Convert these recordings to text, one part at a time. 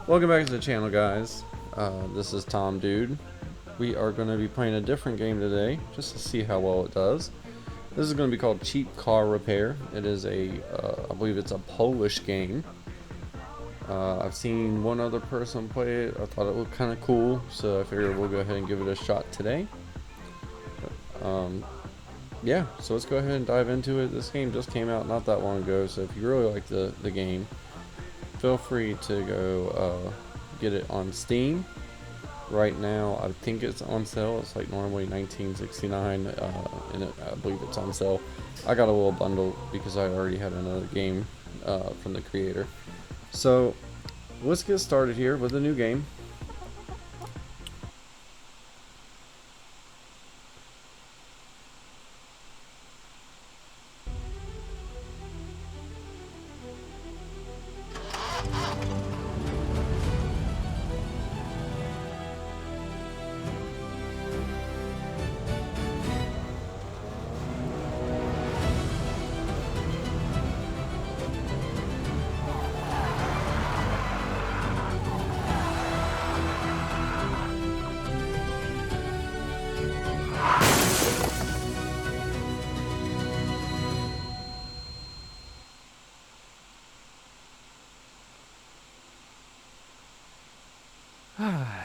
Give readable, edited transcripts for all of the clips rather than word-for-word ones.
Welcome back to the channel, guys. This is Tom Dude. We are going to be playing a different game today, just to see how well it does. This is going to be called Cheap Car Repair. It is I believe it's a Polish game. I've seen one other person play it. I thought it looked kind of cool, so I figured we'll go ahead and give it a shot today. Yeah, so let's go ahead and dive into it. This game just came out not that long ago, so if you really like the game, feel free to go get it on Steam. Right now, I think it's on sale. It's like normally $19.69, and I believe it's on sale. I got a little bundle because I already had another game from the creator. So let's get started here with a new game.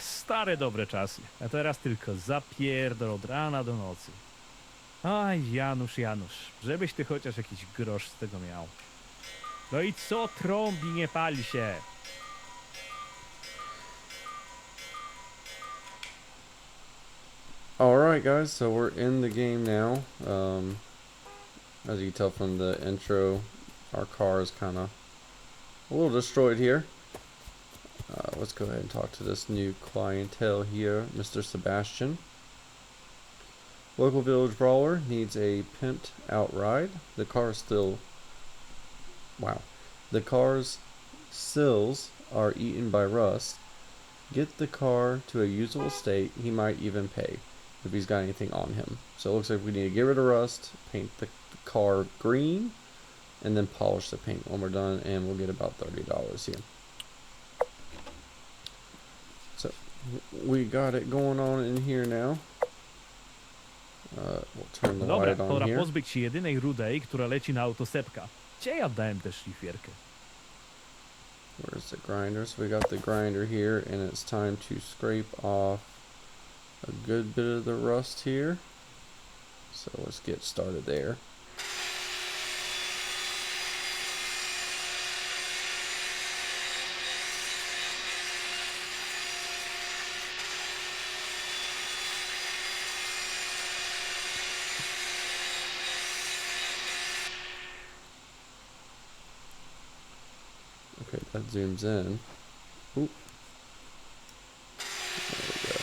Stare dobre czasy, a teraz tylko zapierdol od rana do nocy. Aj, Janusz, żebyś ty chociaż jakiś grosz z tego miał. No i co trąbi, nie pali się? Alright guys, so we're in the game now. As you can tell from the intro, our car is kind of a little destroyed here. Let's go ahead and talk to this new clientele here, Mr. Sebastian. Local village brawler needs a pimped out ride. The car's still... Wow. The car's sills are eaten by rust. Get the car to a usable state. He might even pay if he's got anything on him. So it looks like we need to get rid of rust, paint the car green, and then polish the paint when we're done, and we'll get about $30 here. So we got it going on in here now. We'll turn the Dobra, light on pora here. pozbyć się jedynej rudej, która leci na autosepka. Gdzie ja dałem tę szlifierkę? Where's the grinder? So we got the grinder here, and it's time to scrape off a good bit of the rust here. So let's get started there. Okay, that zooms in. Oop. There we go.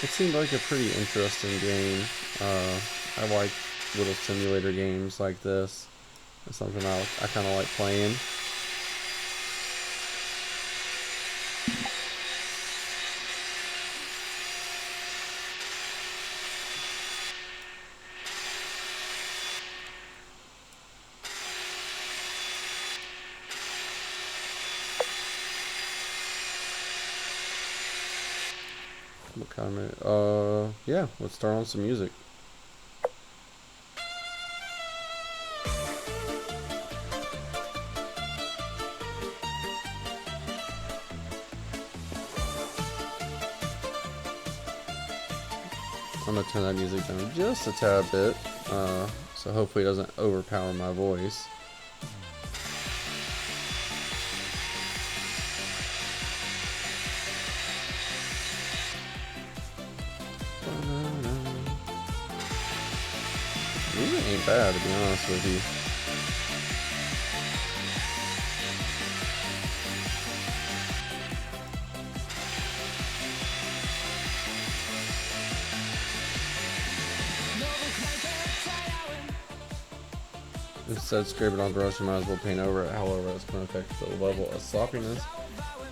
It seemed like a pretty interesting game. I like little simulator games like this. It's something I kind of like playing. What kind of, yeah, let's start on some music. I'm gonna turn that music down just a tad bit, so hopefully it doesn't overpower my voice. Music ain't bad, to be honest with you. Instead of scraping off the rust, you might as well paint over it. However, that's going to affect the level of sloppiness.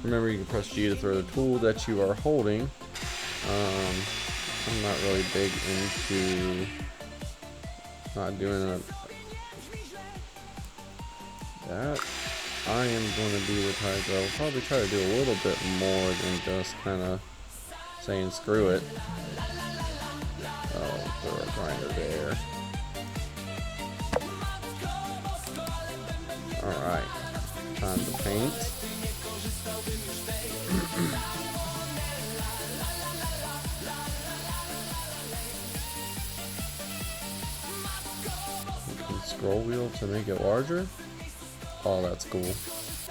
Remember, you can press G to throw the tool that you are holding. I'm not really big into Not doing it. That I am going to do with Hydro. I'll probably try to do a little bit more than just kind of saying screw it. Oh, throw a grinder there. Alright. Time to paint. Scroll wheel to make it larger. Oh, that's cool. It's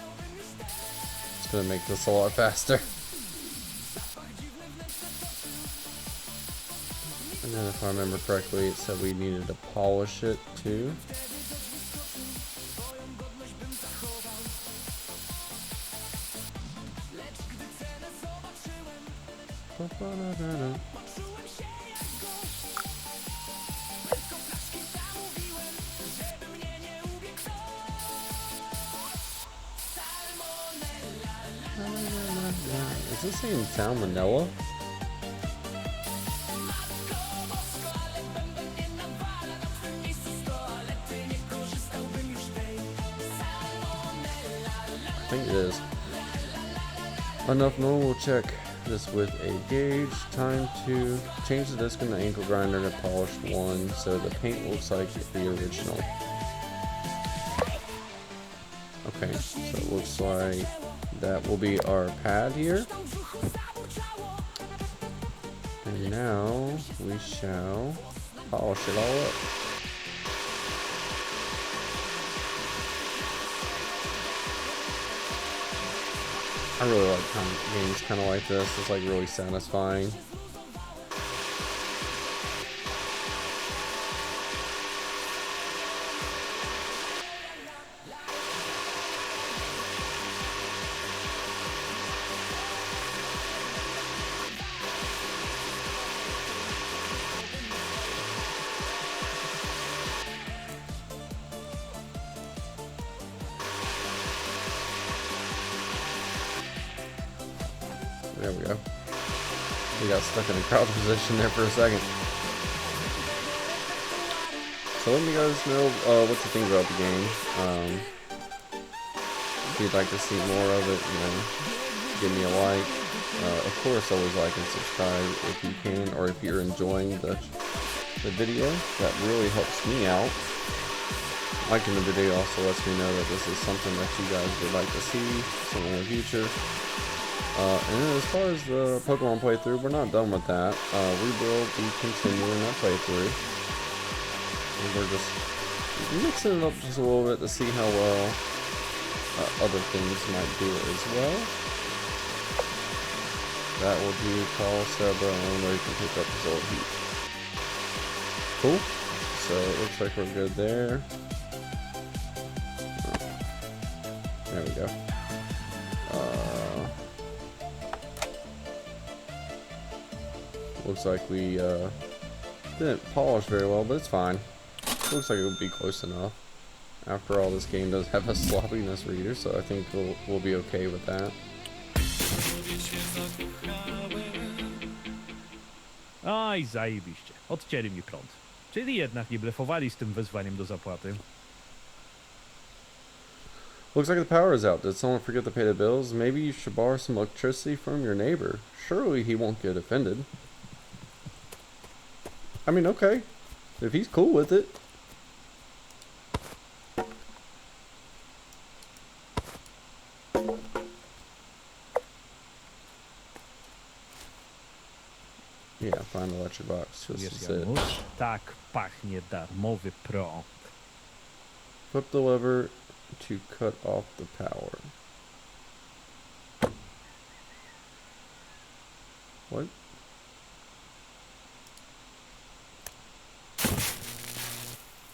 gonna make this a lot faster. And then if I remember correctly, it said we needed to polish it too. Is this saying salmonella? I think it is. Enough known, we'll check this with a gauge. Time to change the disc in the ankle grinder to polished one so the paint looks like the original. Okay, so it looks like that will be our pad here. And now we shall polish it all up. I really like games kind of like this. It's like really satisfying. There we go. We got stuck in a crouch position there for a second. So let me guys know what you think about the game. If you'd like to see more of it, you know, give me a like. Of course, always like and subscribe if you can, or if you're enjoying the video. That really helps me out. Liking the video also lets me know that this is something that you guys would like to see something in the future. And then as far as the Pokemon playthrough, we're not done with that. We will be continuing that playthrough. And we're just mixing it up just a little bit to see how well other things might do as well. That will do Call Sebra and where you can pick up his old heat. Cool. So it looks like we're good there. There we go. Looks like we didn't polish very well, but it's fine. Looks like it would be close enough. After all, this game does have a sloppiness reader, so I think we'll be okay with that. Oj, zajebiście. Odcięli mi prąd. Czyli jednak nie blefowali z tym wezwaniem do zapłaty. Looks like the power is out. Did someone forget to pay the bills? Maybe you should borrow some electricity from your neighbor. Surely he won't get offended. I mean, okay. If he's cool with it. Yeah, find the electric box. Just Wiesz, as it. Janusz, tak pachnie darmowy prąd. Flip the lever to cut off the power. What?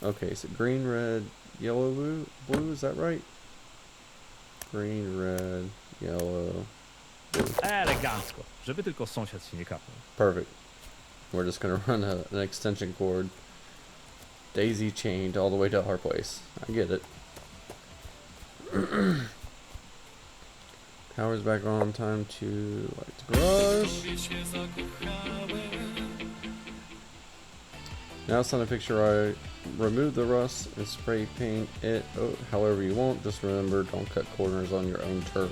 Okay, so green, red, yellow, blue, is that right? Green, red, yellow, blue. Elegancko, żeby tylko sąsiad się nie kapnął. Perfect. We're just gonna run an extension cord, daisy chained all the way to our place. I get it. Power's back on. Time to light the garage. Now it's time to fix your eye. Remove the rust and spray paint it however you want. Just remember, don't cut corners on your own turf.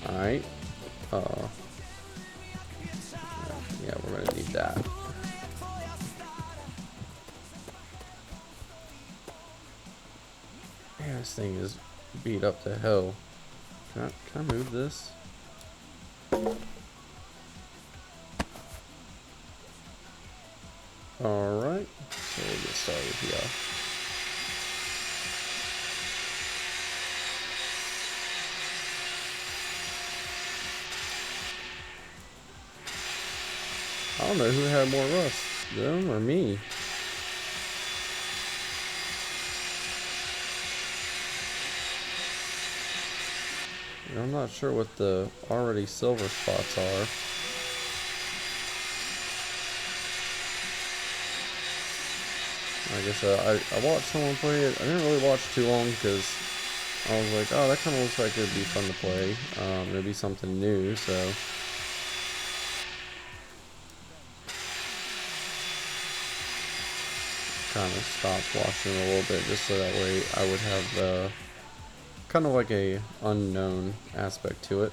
Alright. Yeah, we're gonna need that. Man, this thing is beat up to hell. Can I move this? Alright, so we'll get started here. I don't know who had more rust, them or me. I'm not sure what the already silver spots are. I guess I watched someone play it. I didn't really watch too long because I was like, oh, that kind of looks like it would be fun to play. It'd be something new, so. Kind of stopped watching a little bit just so that way I would have kind of like a unknown aspect to it.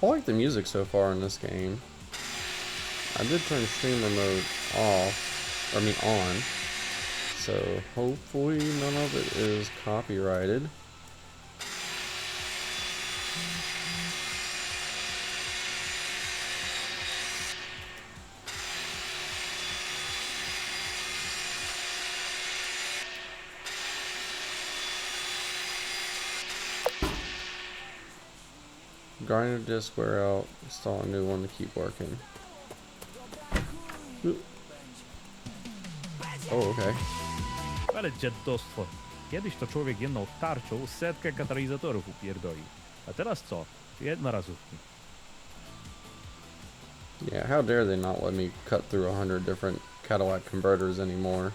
I like the music so far in this game. I did turn streamer mode off, I mean on, so hopefully none of it is copyrighted. Grinder disk wear out, install a new one to keep working. Oh, okay. Ale dziadostwo. Kiedyś to człowiek jedną tarczą setkę katalizatorów upierdolił. A teraz co? Jednorazówki. Yeah, how dare they not let me cut through 100 different Cadillac converters anymore.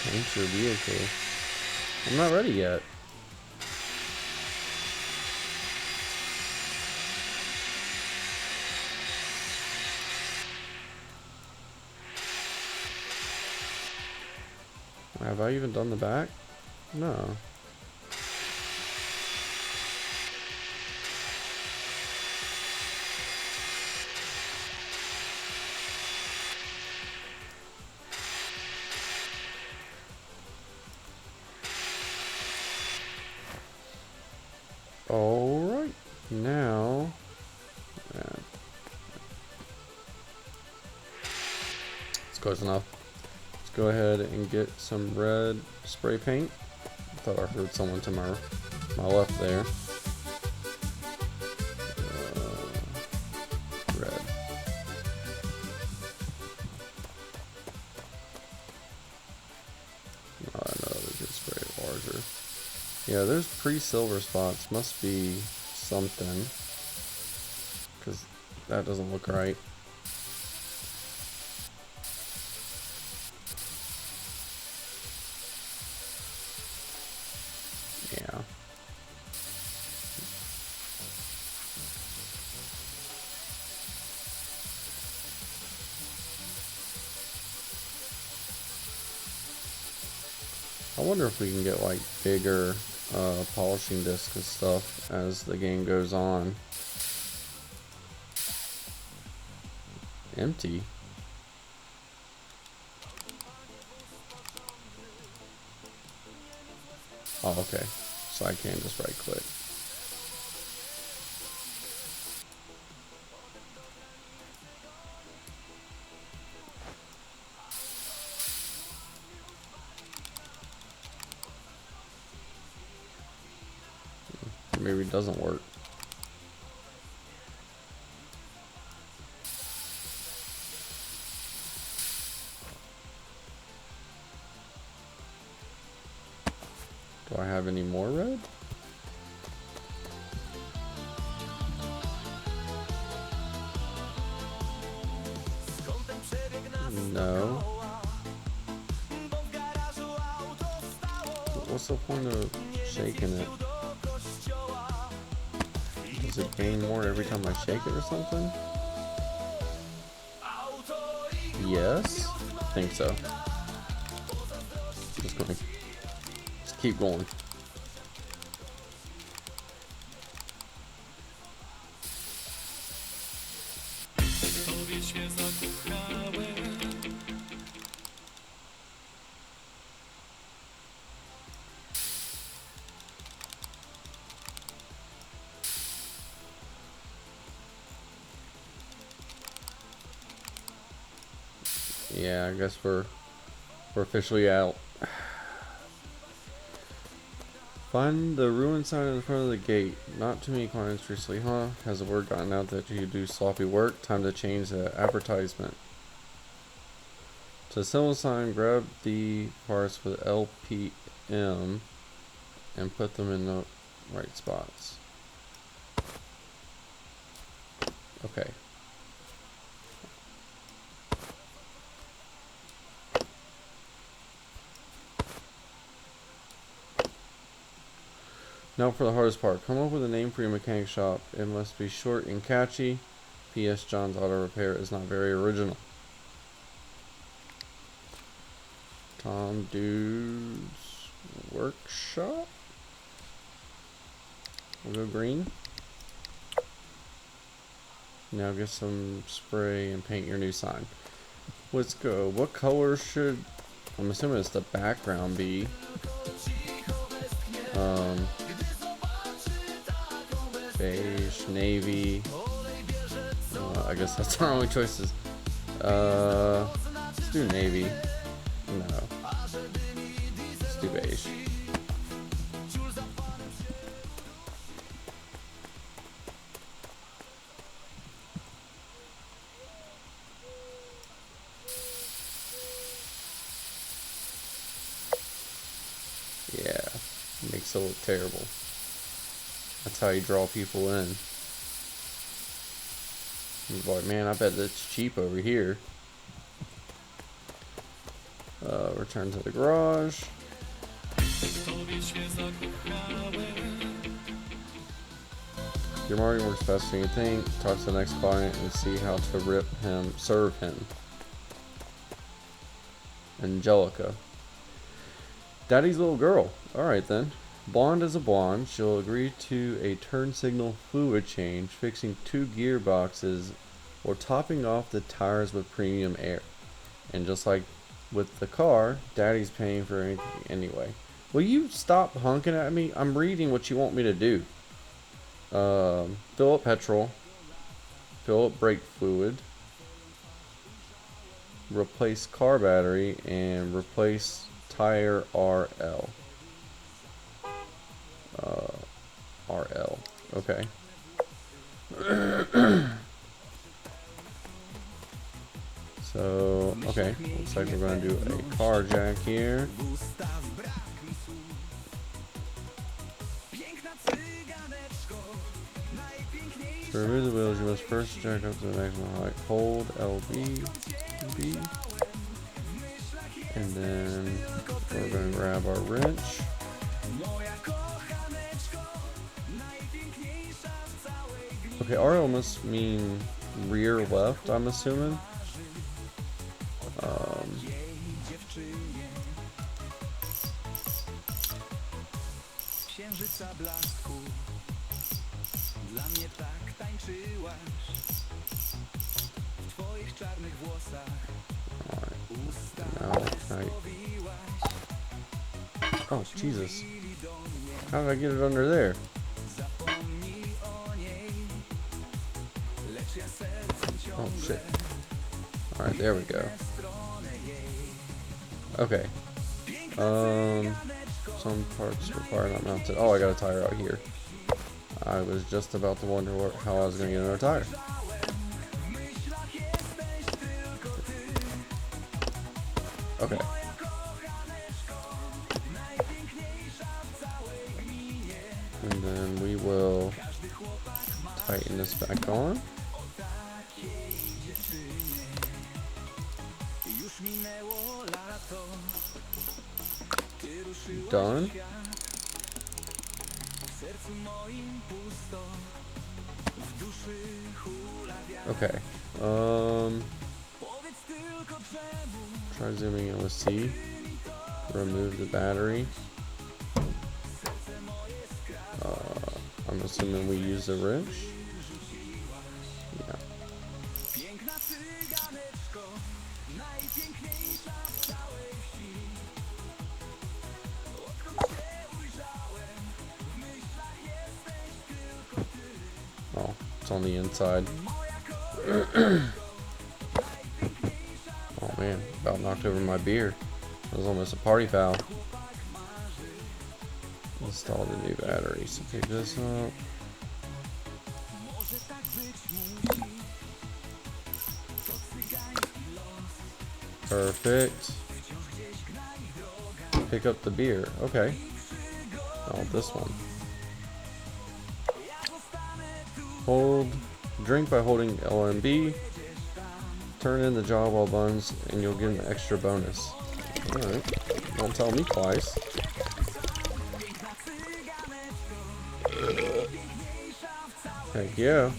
Paint your vehicle. I'm not ready yet. Have I even done the back? No. Alright, now it's close enough. Let's go ahead and get some red spray paint. I thought I heard someone to my left there. Red. Oh, I know we can spray it larger. Yeah, those pre-silver spots must be something, because that doesn't look right. Yeah. I wonder if we can get like bigger polishing discs and stuff as the game goes on. Empty. Oh, okay. So I can just right click. Maybe it doesn't work. Do I have any more red? No. What's the point of shaking it? Does it gain more every time I shake it or something? Yes, I think so. Just keep going. Yeah, I guess we're officially out. Find the ruined sign in front of the gate. Not too many clients recently, huh? Has the word gotten out that you do sloppy work? Time to change the advertisement. To assemble a sign, grab the parts with LPM and put them in the right spots. Okay. Now for the hardest part. Come up with a name for your mechanic shop. It must be short and catchy. P.S. John's Auto Repair is not very original. Tom Dude's Workshop? We'll go green. Now get some spray and paint your new sign. Let's go. What color should... I'm assuming it's the background be. Beige, navy. I guess that's our only choices. Let's do navy. No. Let's do beige. Yeah, makes it look terrible. That's how you draw people in. You're like, man, I bet that's cheap over here. Return to the garage. Your marketing works faster than you think. Talk to the next client and see how to serve him. Angelica. Daddy's little girl. Alright then. Blonde as a blonde, she'll agree to a turn signal fluid change, fixing 2 gearboxes, or topping off the tires with premium air. And just like with the car, Daddy's paying for anything anyway. Will you stop honking at me? I'm reading what you want me to do. Fill up petrol. Fill up brake fluid. Replace car battery and replace tire RL. RL. Okay. So, okay. Looks like we're going to do a car jack here. To remove the wheels, you must first jack up to the maximum height. Hold LB, B. And then we're going to grab our wrench. Okay, RL must mean rear left, I'm assuming. Oh, Jesus. How did I get it under there? Oh, shit. Alright, there we go. Okay. Some parts require not mounted. Oh, I got a tire out here. I was just about to wonder how I was going to get another tire. Okay. And then we will tighten this back on. Done. Okay. Try zooming in with C. Remove the battery. I'm assuming we use the wrench. Yeah. Oh, it's on the inside. Oh man, about knocked over my beer. That was almost a party foul. Install the new battery. So pick this up. Perfect. Pick up the beer. Okay. Oh, this one. Hold. Drink by holding LMB. Turn in the Java buns and you'll get an extra bonus. Alright. Don't tell me twice. Heck yeah.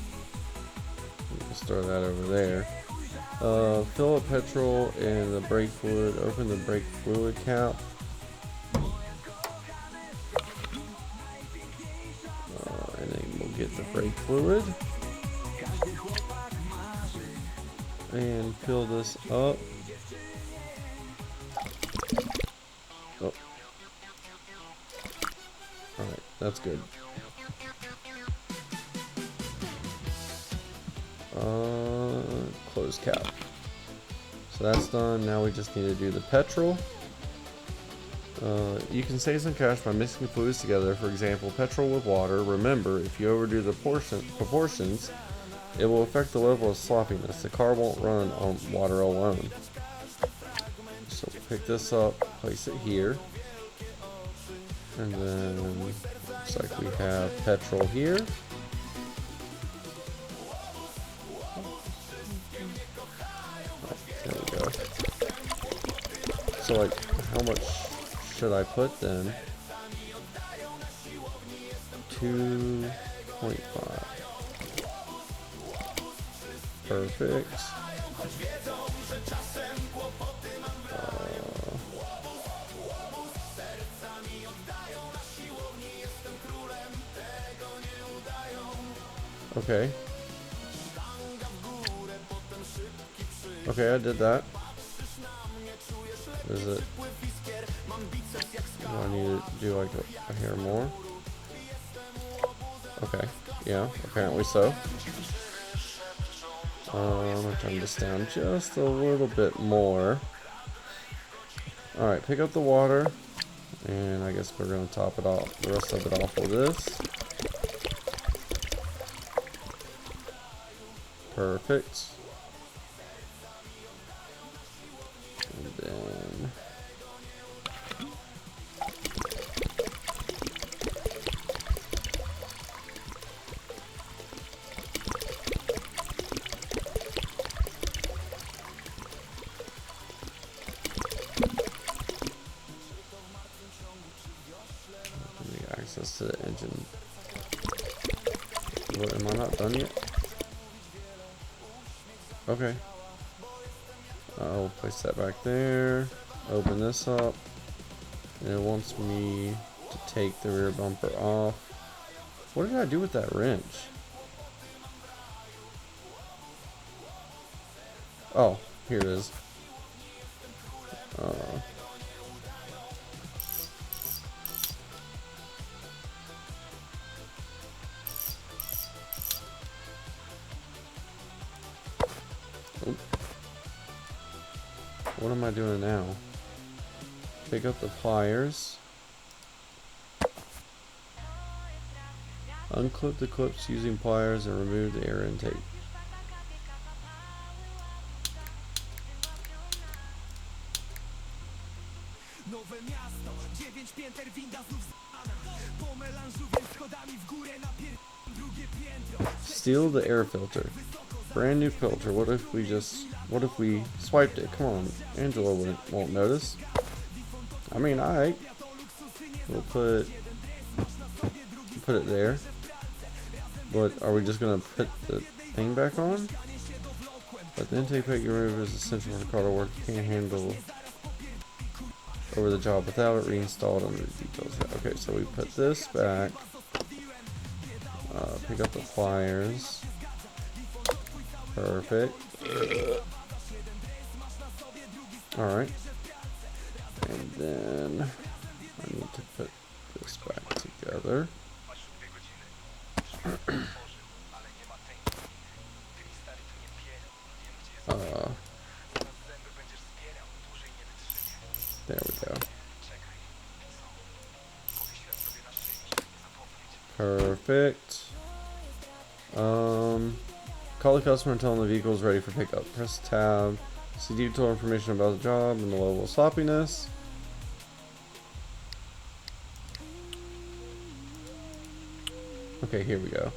Just throw that over there. Fill up petrol in the brake fluid. Open the brake fluid cap. And then we'll get the brake fluid. And fill this up. Oh. Alright, that's good. Close cap. So that's done. Now we just need to do the petrol. You can save some cash by mixing fluids together. For example, petrol with water. Remember, if you overdo the proportions, it will affect the level of sloppiness. The car won't run on water alone. So pick this up, place it here. And then looks like we have petrol here. There we go. So like, how much should I put then? 2.5. Perfect. Okay. Okay, I did that. Is it? Do I need to do like a hair more? Okay. Yeah, apparently so. I'm gonna turn this down just a little bit more. Alright, pick up the water. And I guess we're gonna top it off, the rest of it off with this. Perfect. And then access to the engine. What, am I not done yet? Okay. I'll place that back there. Open this up. And it wants me to take the rear bumper off. What did I do with that wrench? Oh, here it is. What am I doing now? Pick up the pliers. Unclip the clips using pliers and remove the air intake. Steal the air filter. Brand new filter. What if we swiped it? Come on, Angela won't notice. I mean, alright. We'll put it there. But are we just gonna put the thing back on? But the intake plate you remove is essential for the car to work. You can't handle over the job without it reinstalled under the details. Okay, so we put this back. Pick up the pliers. Perfect. Alright. And then I need to put this back together. There we go. Perfect. Call the customer and tell them the vehicle is ready for pickup. Press tab. See detailed information about the job and the level of sloppiness. Okay, here we go.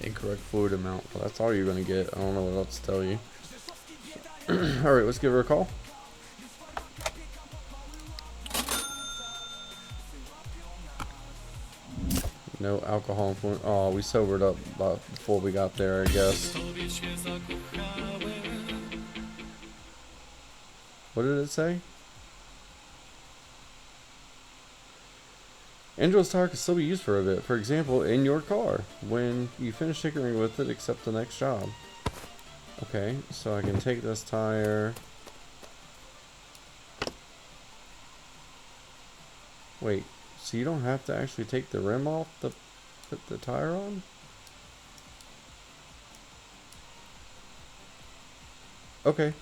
Incorrect fluid amount. Well, that's all you're gonna get. I don't know what else to tell you. Alright, let's give her a call. No alcohol influence. Oh, we sobered up before we got there, I guess. What did it say? Angela's tire can still be used for a bit. For example, in your car. When you finish tinkering with it, accept the next job. Okay, so I can take this tire. Wait, so you don't have to actually take the rim off to put the tire on? Okay.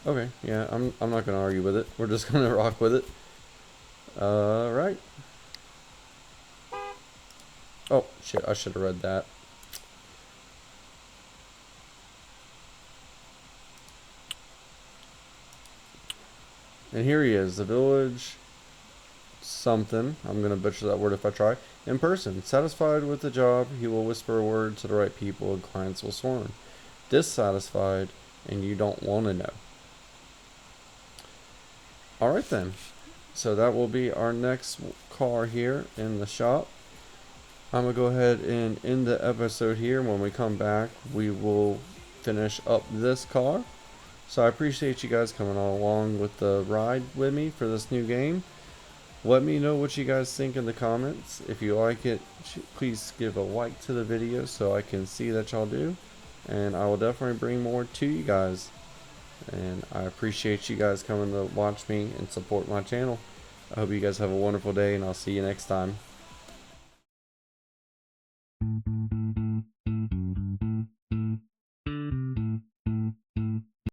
Okay, yeah, I'm not gonna argue with it. We're just gonna rock with it. Right. Oh, shit, I should have read that. And here he is, the village something. I'm gonna butcher that word if I try. In person. Satisfied with the job, he will whisper a word to the right people and clients will swarm. Dissatisfied, and you don't want to know. Alright then. So that will be our next car here in the shop. I'm going to go ahead and end the episode here. When we come back, we will finish up this car. So I appreciate you guys coming along with the ride with me for this new game. Let me know what you guys think in the comments. If you like it, please give a like to the video so I can see that y'all do. And I will definitely bring more to you guys. And I appreciate you guys coming to watch me and support my channel. I hope you guys have a wonderful day, and I'll see you next time.